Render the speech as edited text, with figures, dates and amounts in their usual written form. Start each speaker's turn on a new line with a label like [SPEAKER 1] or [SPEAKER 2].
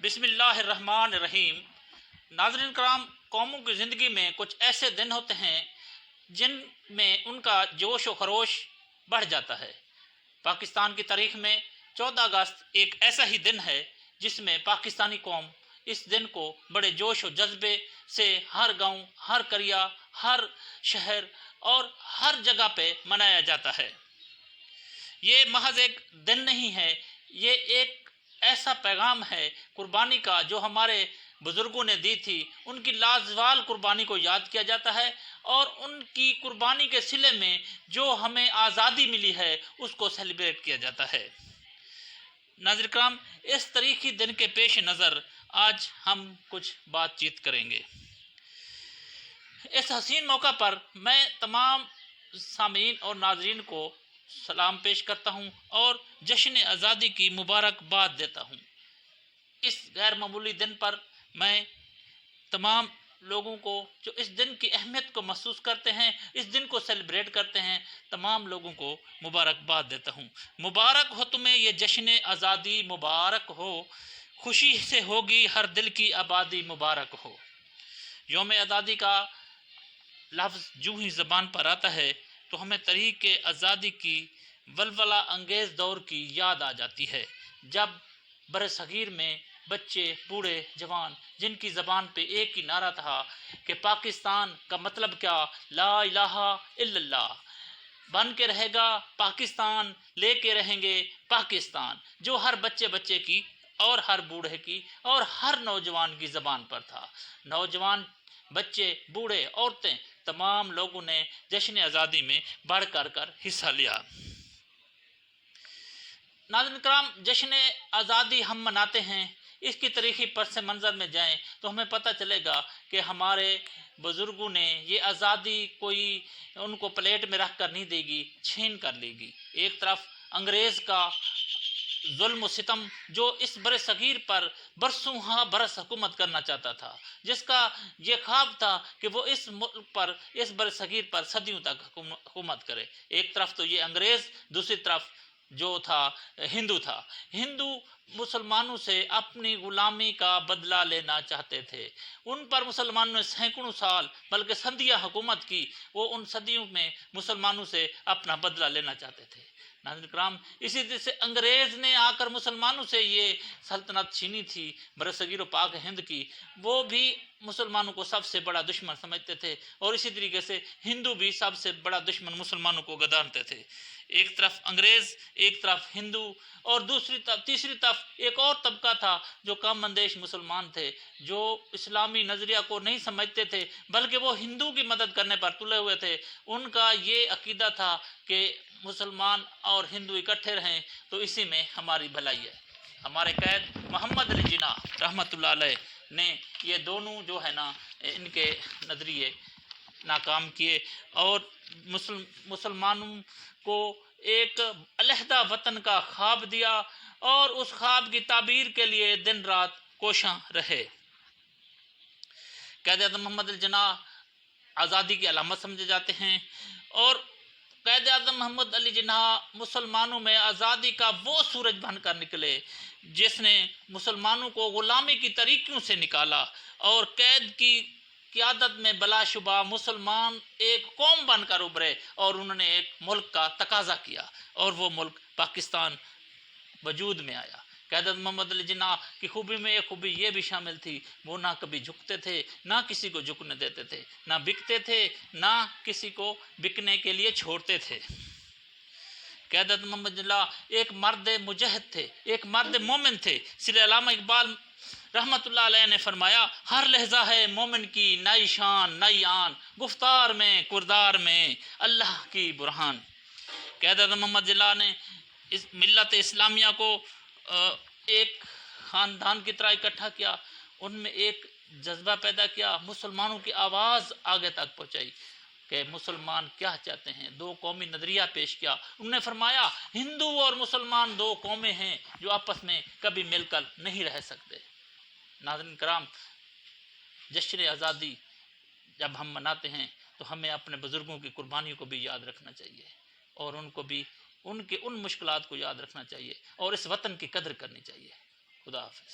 [SPEAKER 1] بسم اللہ الرحمن الرحیم۔ ناظرین کرام، قوموں کی زندگی میں کچھ ایسے دن ہوتے ہیں جن میں ان کا جوش و خروش بڑھ جاتا ہے۔ پاکستان کی تاریخ میں 14 اگست ایک ایسا ہی دن ہے جس میں پاکستانی قوم اس دن کو بڑے جوش و جذبے سے ہر گاؤں، ہر قریہ، ہر شہر اور ہر جگہ پہ منایا جاتا ہے۔ یہ محض ایک دن نہیں ہے، یہ ایک ایسا پیغام ہے قربانی کا جو ہمارے بزرگوں نے دی تھی۔ ان کی لازوال قربانی کو یاد کیا جاتا ہے اور ان کی قربانی کے صلے میں جو ہمیں آزادی ملی ہے اس کو سیلیبریٹ کیا جاتا ہے۔ ناظرین کرام، اس تاریخی دن کے پیش نظر آج ہم کچھ بات چیت کریں گے۔ اس حسین موقع پر میں تمام سامعین اور ناظرین کو سلام پیش کرتا ہوں اور جشن آزادی کی مبارکباد دیتا ہوں۔ اس غیر معمولی دن پر میں تمام لوگوں کو جو اس دن کی اہمیت کو محسوس کرتے ہیں، اس دن کو سیلیبریٹ کرتے ہیں، تمام لوگوں کو مبارکباد دیتا ہوں۔ مبارک ہو تمہیں یہ جشن آزادی، مبارک ہو، خوشی سے ہوگی ہر دل کی آبادی، مبارک ہو۔ یوم آزادی کا لفظ جو ہی زبان پر آتا ہے تو ہمیں تحریک آزادی کی ولولہ انگیز دور کی یاد آ جاتی ہے، جب برصغیر میں بچے، بوڑھے، جوان، جن کی زبان پہ ایک ہی نعرہ تھا کہ پاکستان کا مطلب کیا، لا الہ الا اللہ، بن کے رہے گا پاکستان، لے کے رہیں گے پاکستان، جو ہر بچے کی اور ہر بوڑھے کی اور ہر نوجوان کی زبان پر تھا۔ نوجوان، بچے، بوڑھے، عورتیں، تمام لوگوں نے جشن آزادی میں بڑھ کر حصہ لیا۔ ناظرین کرام، جشن آزادی ہم مناتے ہیں، اس کی تاریخی پس منظر میں جائیں تو ہمیں پتہ چلے گا کہ ہمارے بزرگوں نے یہ آزادی کوئی ان کو پلیٹ میں رکھ کر نہیں دے گی، چھین کر لے گی۔ ایک طرف انگریز کا ظلم و ستم جو اس برصغیر پر برسوں ہاں برس حکومت کرنا چاہتا تھا، جس کا یہ خواب تھا کہ وہ اس ملک پر، اس برصغیر پر صدیوں تک حکومت کرے۔ ایک طرف تو یہ انگریز، دوسری طرف جو تھا ہندو مسلمانوں سے اپنی غلامی کا بدلہ لینا چاہتے تھے۔ ان پر مسلمانوں نے سینکڑوں سال بلکہ صدیاں حکومت کی، وہ ان صدیوں میں مسلمانوں سے اپنا بدلہ لینا چاہتے تھے۔ ناظرین کرام، اسی طرح سے انگریز نے آ کر مسلمانوں سے یہ سلطنت چھینی تھی برصغیر و پاک ہند کی، وہ بھی مسلمانوں کو سب سے بڑا دشمن سمجھتے تھے اور اسی طریقے سے ہندو بھی سب سے بڑا دشمن مسلمانوں کو گردانتے تھے۔ ایک طرف انگریز، ایک طرف ہندو اور تیسری طرف ایک اور طبقہ تھا جو کم اندیش مسلمان تھے، جو اسلامی نظریہ کو نہیں سمجھتے تھے بلکہ وہ ہندو کی مدد کرنے پر تلے ہوئے تھے۔ ان کا یہ عقیدہ تھا کہ مسلمان اور ہندو اکٹھے رہیں تو اسی میں ہماری بھلائی ہے۔ ہمارے قائد محمد علی جناح رحمۃ اللہ علیہ نے یہ دونوں جو ہے نا ان کے نظریے ناکام کیے اور مسلمانوں کو ایک علیحدہ وطن کا خواب دیا اور اس خواب کی تعبیر کے لیے دن رات کوشاں رہے۔ قائد اعظم محمد علی جناح آزادی کی علامت سمجھے جاتے ہیں اور قائد اعظم محمد علی جناح مسلمانوں میں آزادی کا وہ سورج بن کر نکلے جس نے مسلمانوں کو غلامی کی طریقوں سے نکالا اور قید کی قیادت میں بلا شبہ مسلمان ایک قوم بن کر ابھرے اور انہوں نے ایک ملک کا تقاضا کیا اور وہ ملک پاکستان وجود میں آیا۔ قائد اعظم محمد علی جناح کی خوبی میں ایک خوبی یہ بھی شامل تھی، وہ نہ کبھی جھکتے تھے، نہ کسی کو جھکنے دیتے تھے، نہ بکتے تھے، نہ کسی کو بکنے کے لیے چھوڑتے تھے۔ قائد اعظم محمد علی جناح ایک مرد مجاہد تھے، ایک مرد مومن تھے۔ اس لیے علامہ اقبال رحمۃ اللہ علیہ نے فرمایا، ہر لہجہ ہے مومن کی نئی شان نئی آن، گفتار میں کردار میں اللہ کی برہان۔ قائد اعظم محمد جناح نے اس ملت اسلامیہ کو ایک خاندان کی طرح اکٹھا کیا، ان میں ایک جذبہ پیدا کیا، مسلمانوں کی آواز آگے تک پہنچائی کہ مسلمان کیا چاہتے ہیں، دو قومی نظریہ پیش کیا۔ انہوں نے فرمایا ہندو اور مسلمان دو قومیں ہیں جو آپس میں کبھی مل کر نہیں رہ سکتے۔ ناظرین کرام، جشن آزادی جب ہم مناتے ہیں تو ہمیں اپنے بزرگوں کی قربانیوں کو بھی یاد رکھنا چاہیے اور ان کو بھی ان مشکلات کو یاد رکھنا چاہیے اور اس وطن کی قدر کرنی چاہیے۔ خدا حافظ۔